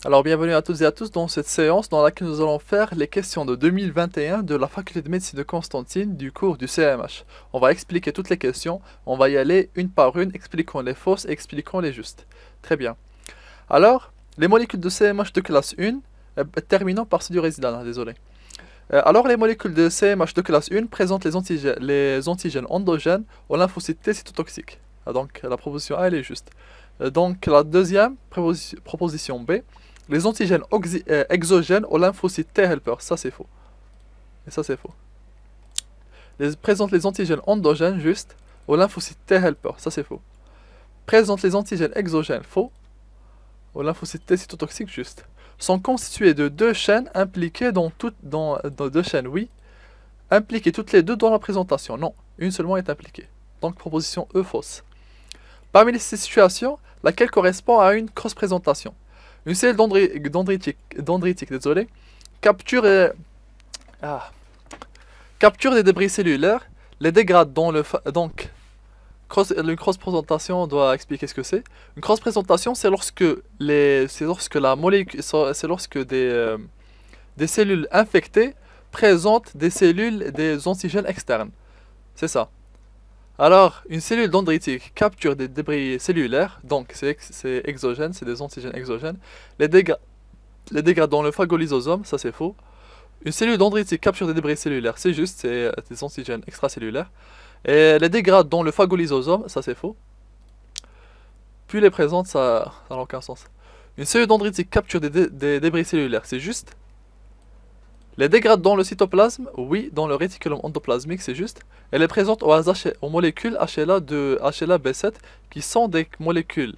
Alors bienvenue à toutes et à tous dans cette séance dans laquelle nous allons faire les questions de 2021 de la faculté de médecine de Constantine du cours du CMH. On va expliquer toutes les questions, on va y aller une par une, expliquant les fausses et expliquant les justes. Très bien. Alors, les molécules de CMH de classe 1, terminons par ceux du résident, désolé. Alors les molécules de CMH de classe 1 présentent les antigènes endogènes aux lymphocytes T cytotoxiques. Ah, donc la proposition A elle est juste. Donc la deuxième proposition B, les antigènes exogènes aux lymphocytes T helper, ça c'est faux. Et ça c'est faux. Présente les antigènes endogènes juste aux lymphocytes T helper, ça c'est faux. Présente les antigènes exogènes faux aux lymphocytes T cytotoxiques juste. Sont constitués de deux chaînes impliquées dans deux chaînes, oui. Impliquées toutes les deux dans la présentation, non. Une seulement est impliquée. Donc proposition E fausse. Parmi ces situations, laquelle correspond à une cross-présentation. Une cellule dendritique, désolé, capture des débris cellulaires, les dégrade dans le une cross-présentation doit expliquer ce que c'est. Une cross-présentation, c'est lorsque la molécule, c'est lorsque des cellules infectées présentent des antigènes externes. C'est ça. Alors, une cellule dendritique capture des débris cellulaires, donc c'est exogène, c'est des antigènes exogènes, les dégrade dans le phagolysosome, ça c'est faux. Une cellule dendritique capture des débris cellulaires, c'est juste, c'est des antigènes extracellulaires. Et les dégrade dans le phagolysosome, ça c'est faux. Puis les présente, ça n'a aucun sens. Une cellule dendritique capture des débris cellulaires, c'est juste. Les dégrade dans le cytoplasme, oui, dans le réticulum endoplasmique, c'est juste. Elle est présente aux molécules HLA-B7 qui sont des molécules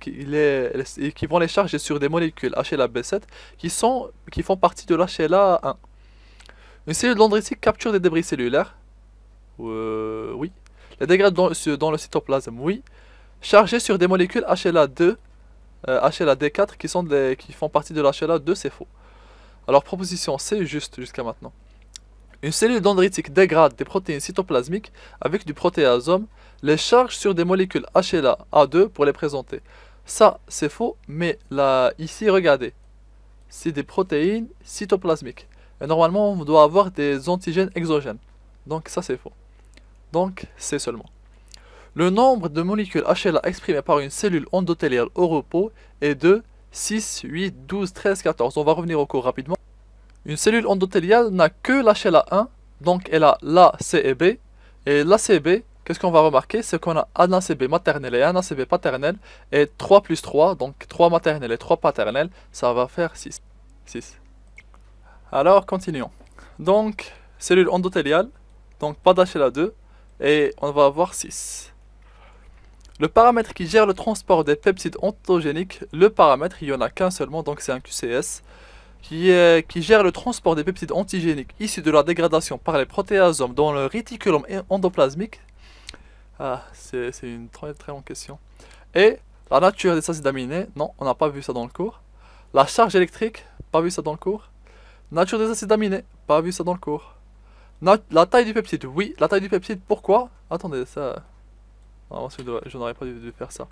qui vont les charger sur des molécules HLA-B7 qui font partie de l'HLA1. Une cellule dendritique capture des débris cellulaires, oui. Les dégrade dans le cytoplasme, oui. Chargée sur des molécules HLA2, HLA-D4 qui font partie de l'HLA2, c'est faux. Alors proposition C, juste jusqu'à maintenant. Une cellule dendritique dégrade des protéines cytoplasmiques avec du protéasome, les charge sur des molécules HLA-A2 pour les présenter. Ça, c'est faux, mais là, ici, regardez. C'est des protéines cytoplasmiques. Et normalement, on doit avoir des antigènes exogènes. Donc ça, c'est faux. Donc, c'est seulement. Le nombre de molécules HLA exprimées par une cellule endothéliale au repos est de 6, 8, 12, 13, 14. On va revenir au cours rapidement. Une cellule endothéliale n'a que l'HLA1, donc elle a l'A, C et B. Et l'ACB, qu'est-ce qu'on va remarquer? C'est qu'on a un ACB maternel et un ACB paternel. Et 3 plus 3, donc 3 maternels et 3 paternels, ça va faire 6. 6. Alors, continuons. Donc, cellule endothéliale, donc pas d'HLA2, et on va avoir 6. Le paramètre qui gère le transport des peptides ontogéniques, le paramètre, il n'y en a qu'un seulement, donc c'est un QCS, qui gère le transport des peptides antigéniques issus de la dégradation par les protéasomes dans le réticulum endoplasmique. Ah, c'est une très très longue question. Et la nature des acides aminés, non, on n'a pas vu ça dans le cours. La charge électrique, pas vu ça dans le cours. Nature des acides aminés, pas vu ça dans le cours. La taille du peptide, oui, la taille du peptide, pourquoi? Attendez, ça... Non, je n'aurais pas dû faire ça.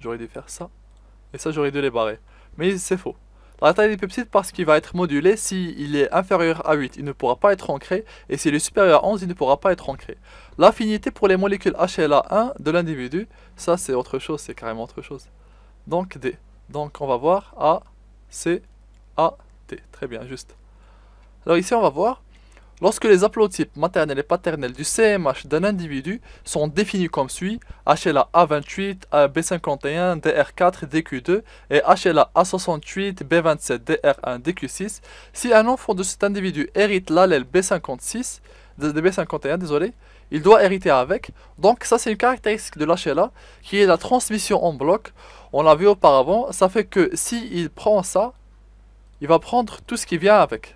J'aurais dû faire ça. Et ça, j'aurais dû les barrer. Mais c'est faux. La taille du peptide parce qu'il va être modulé. S'il est inférieur à 8, il ne pourra pas être ancré. Et s'il est supérieur à 11, il ne pourra pas être ancré. L'affinité pour les molécules HLA1 de l'individu, ça c'est autre chose, c'est carrément autre chose. Donc D. Donc on va voir A, C, A, T. Très bien, juste. Alors ici on va voir. Lorsque les haplotypes maternels et paternels du CMH d'un individu sont définis comme suit, HLA A28, B51, DR4, DQ2 et HLA A68, B27, DR1, DQ6, si un enfant de cet individu hérite l'allèle B56, B51, désolé, il doit hériter avec. Donc ça c'est une caractéristique de l'HLA qui est la transmission en bloc. On l'a vu auparavant, ça fait que s'il prend ça, il va prendre tout ce qui vient avec.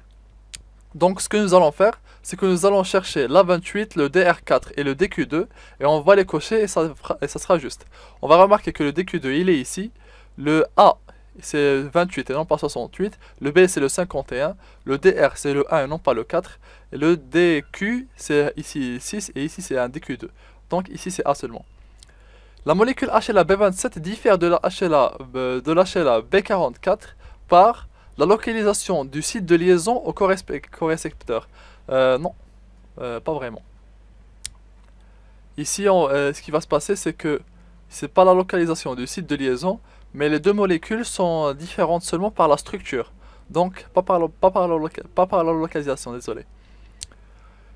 Donc ce que nous allons faire, c'est que nous allons chercher l'A28, le DR4 et le DQ2 et on va les cocher et ça sera juste. On va remarquer que le DQ2 il est ici, le A c'est 28 et non pas 68, le B c'est le 51, le DR c'est le 1 et non pas le 4, et le DQ c'est ici 6 et ici c'est un DQ2. Donc ici c'est A seulement. La molécule HLA-B27 diffère de la HLA B44 par la localisation du site de liaison au corécepteur. Non, pas vraiment. Ici, ce qui va se passer, c'est que c'est pas la localisation du site de liaison, mais les deux molécules sont différentes seulement par la structure. Donc, pas par la localisation, désolé.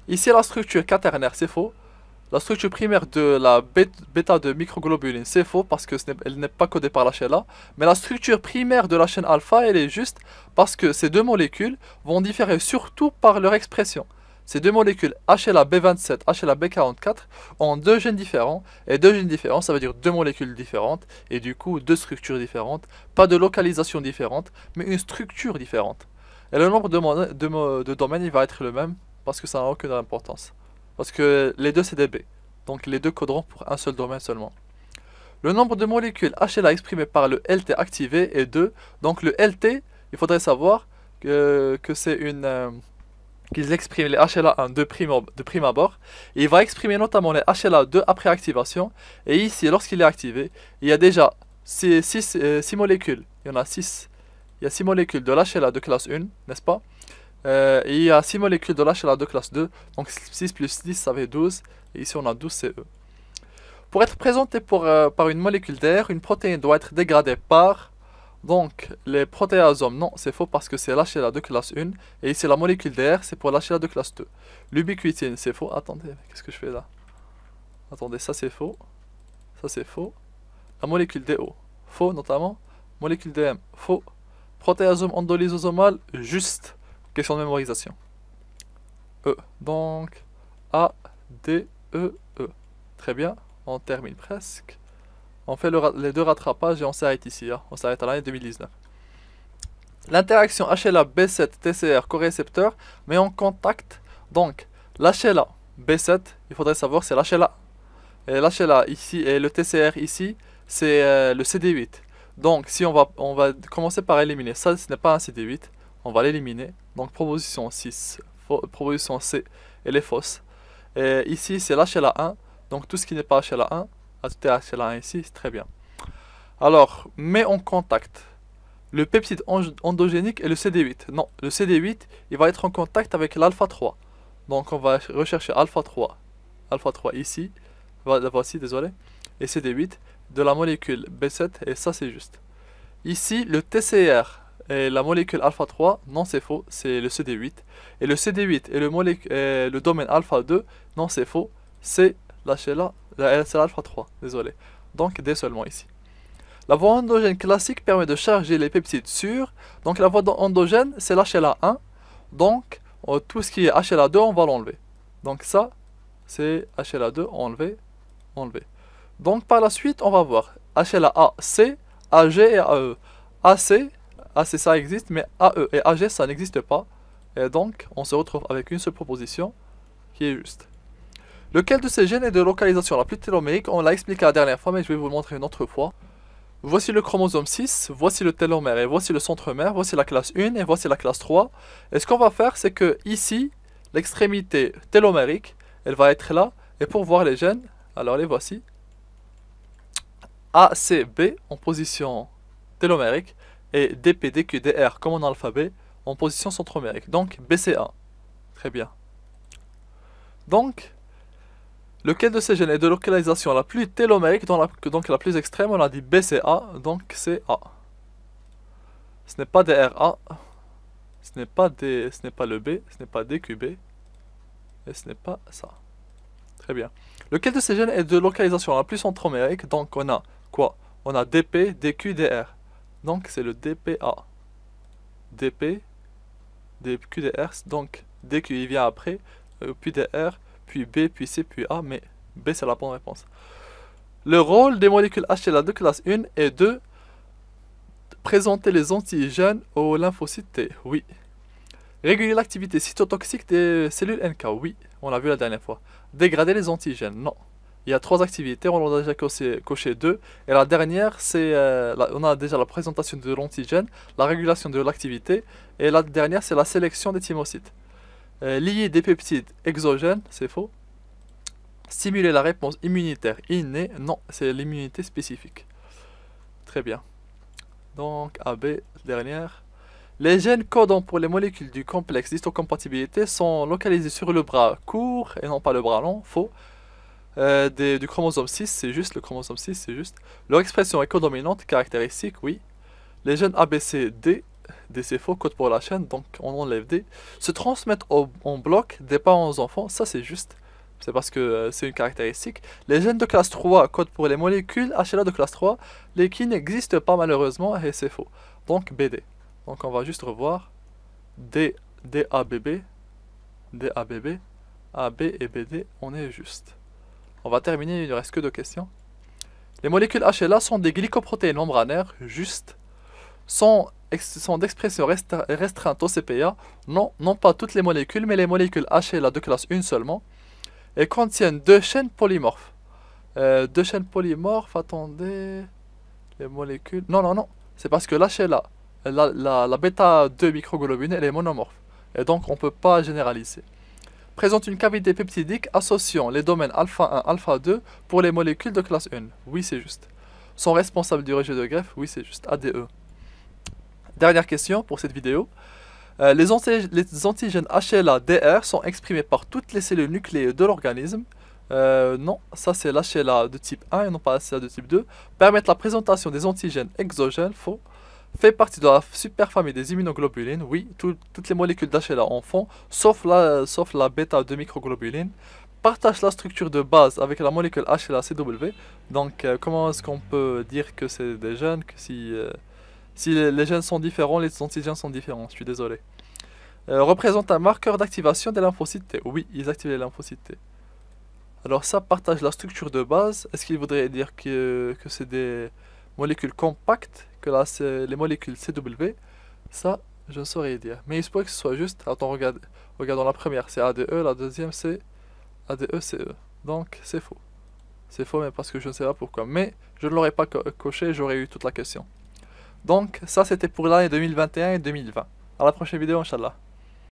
Ici, la structure quaternaire, c'est faux. La structure primaire de la bêta de microglobuline, c'est faux parce que elle n'est pas codée par la chaîne A. Mais la structure primaire de la chaîne alpha, elle est juste parce que ces deux molécules vont différer surtout par leur expression. Ces deux molécules HLA-B27, HLA-B44 ont deux gènes différents. Et deux gènes différents, ça veut dire deux molécules différentes. Et du coup, deux structures différentes. Pas de localisation différente, mais une structure différente. Et le nombre de domaines, il va être le même parce que ça n'a aucune importance. Parce que les deux c'est des B. Donc les deux coderont pour un seul domaine seulement. Le nombre de molécules HLA exprimées par le LT activé est 2. Donc le LT, il faudrait savoir que c'est qu'ils expriment les HLA1 de prime abord. Et il va exprimer notamment les HLA2 après activation. Et ici, lorsqu'il est activé, il y a déjà 6 molécules. Il y en a 6. Il y a 6 molécules de l'HLA de classe 1, n'est-ce pas? Et il y a 6 molécules de l'HLA de classe 2, donc 6 plus 10 ça fait 12, et ici on a 12 CE. Pour être présentée par une molécule d'air, une protéine doit être dégradée par, donc les protéasomes, non c'est faux parce que c'est l'HLA de classe 1, et ici la molécule d'air c'est pour l'HLA de classe 2. L'ubiquitine c'est faux, attendez, qu'est-ce que je fais là? Attendez, ça c'est faux, ça c'est faux. La molécule DO, faux notamment, molécule DM, faux. Protéasome endolysosomal, juste. Question de mémorisation. E. Donc, A, D, E, E. Très bien, on termine presque. On fait les deux rattrapages et on s'arrête ici. Hein. On s'arrête à l'année 2019. L'interaction HLA-B7-TCR corécepteur met en contact, donc, l'HLA B7, il faudrait savoir, c'est l'HLA. Et l'HLA ici et le TCR ici, c'est le CD8. Donc, si on va commencer par éliminer ça, ce n'est pas un CD8. On va l'éliminer. Donc proposition 6, proposition C, elle est fausse. Et ici c'est l'HLA1, donc tout ce qui n'est pas HLA1, ajouter HLA1 ici, c'est très bien. Alors, met en contact le peptide endogénique et le CD8. Non, le CD8, il va être en contact avec l'alpha 3. Donc on va rechercher alpha 3 ici, voici, désolé, et CD8 de la molécule B7, et ça c'est juste. Ici, le TCR. Et la molécule alpha 3, non c'est faux, c'est le CD8. Et le CD8 et le domaine alpha 2, non c'est faux, c'est l'alpha 3, désolé. Donc D seulement ici. La voie endogène classique permet de charger les peptides sur. Donc la voie endogène, c'est l'HLA1. Donc tout ce qui est HLA2, on va l'enlever. Donc ça, c'est HLA2, enlevé. Donc par la suite, on va voir HLA-AC, AG et AE. AC ça existe, mais AE et AG ça n'existe pas. Et donc on se retrouve avec une seule proposition qui est juste. Lequel de ces gènes est de localisation la plus télomérique? On l'a expliqué la dernière fois, mais je vais vous le montrer une autre fois. Voici le chromosome 6, voici le télomère, et voici le centromère, voici la classe 1 et voici la classe 3. Et ce qu'on va faire, c'est que ici, l'extrémité télomérique, elle va être là. Et pour voir les gènes, alors les voici. A, C, B en position télomérique. Et DP, DQ, DR comme en alphabet en position centromérique. Donc BCA. Très bien. Donc, lequel de ces gènes est de localisation la plus télomérique, donc la plus extrême? On a dit BCA, donc c'est A. Ce n'est pas DRA, ce n'est pas le B, ce n'est pas DQB, et ce n'est pas ça. Très bien. Lequel de ces gènes est de localisation la plus centromérique? Donc on a quoi? On a DP, DQ, DR. Donc c'est le DPA. DP, DQ, DR, donc DQ il vient après, puis DR, puis B, puis C, puis A, mais B c'est la bonne réponse. Le rôle des molécules HLA de classe 1 est de présenter les antigènes aux lymphocytes T, oui. Réguler l'activité cytotoxique des cellules NK, oui, on l'a vu la dernière fois. Dégrader les antigènes, non. Il y a 3 activités, on en a déjà coché 2. Et la dernière, c'est on a déjà la présentation de l'antigène, la régulation de l'activité. Et la dernière, c'est la sélection des thymocytes. Lier des peptides exogènes, c'est faux. Stimuler la réponse immunitaire innée, non, c'est l'immunité spécifique. Très bien. Donc, AB, dernière. Les gènes codants pour les molécules du complexe d'histocompatibilité sont localisés sur le bras court et non pas le bras long, faux. Du chromosome 6, c'est juste, le chromosome 6, c'est juste. Leur expression est codominante, caractéristique, oui. Les gènes ABCD, D c'est faux, code pour la chaîne, donc on enlève D. Se transmettent en bloc des parents aux enfants, ça c'est juste. C'est parce que c'est une caractéristique. Les gènes de classe 3 codent pour les molécules HLA de classe 3, les qui n'existent pas malheureusement, et c'est faux. Donc BD. Donc on va juste revoir. D, DABB, DABB, AB et BD, on est juste. On va terminer, il ne reste que 2 questions. Les molécules HLA sont des glycoprotéines membranaires, juste. Sont d'expression restreinte au CPA. Non, non pas toutes les molécules, mais les molécules HLA de classe 1 seulement. Et contiennent 2 chaînes polymorphes. 2 chaînes polymorphes, attendez. Les molécules. Non, non, non. C'est parce que l'HLA, la bêta 2 microglobulines, elle est monomorphe. Et donc on ne peut pas généraliser. Présente une cavité peptidique associant les domaines alpha 1, alpha 2 pour les molécules de classe 1. Oui, c'est juste. Sont responsables du rejet de greffe. Oui, c'est juste. ADE. Dernière question pour cette vidéo. Les antigènes HLA-DR sont exprimés par toutes les cellules nucléées de l'organisme. Non, ça c'est l'HLA de type 1 et non pas l'HLA de type 2. Permettent la présentation des antigènes exogènes, faux. Fait partie de la superfamille des immunoglobulines, oui, toutes les molécules d'HLA en font, sauf la bêta de microglobulines. Partage la structure de base avec la molécule HLA-CW. Donc comment est-ce qu'on peut dire que c'est des gènes, que si les gènes sont différents, les antigènes sont différents, je suis désolé. Représente un marqueur d'activation des lymphocytes T. Oui, ils activent les lymphocytes T. Alors ça partage la structure de base. Est-ce qu'il voudrait dire que c'est des molécules compactes, que là c'est les molécules CW? Ça, je ne saurais dire. Mais il se pourrait que ce soit juste. Attends, regardons la première, c'est ADE, la deuxième c'est ADE-CE. Donc c'est faux. C'est faux, mais parce que je ne sais pas pourquoi. Mais je ne l'aurais pas coché, j'aurais eu toute la question. Donc ça c'était pour l'année 2021 et 2020. À la prochaine vidéo, Inch'Allah.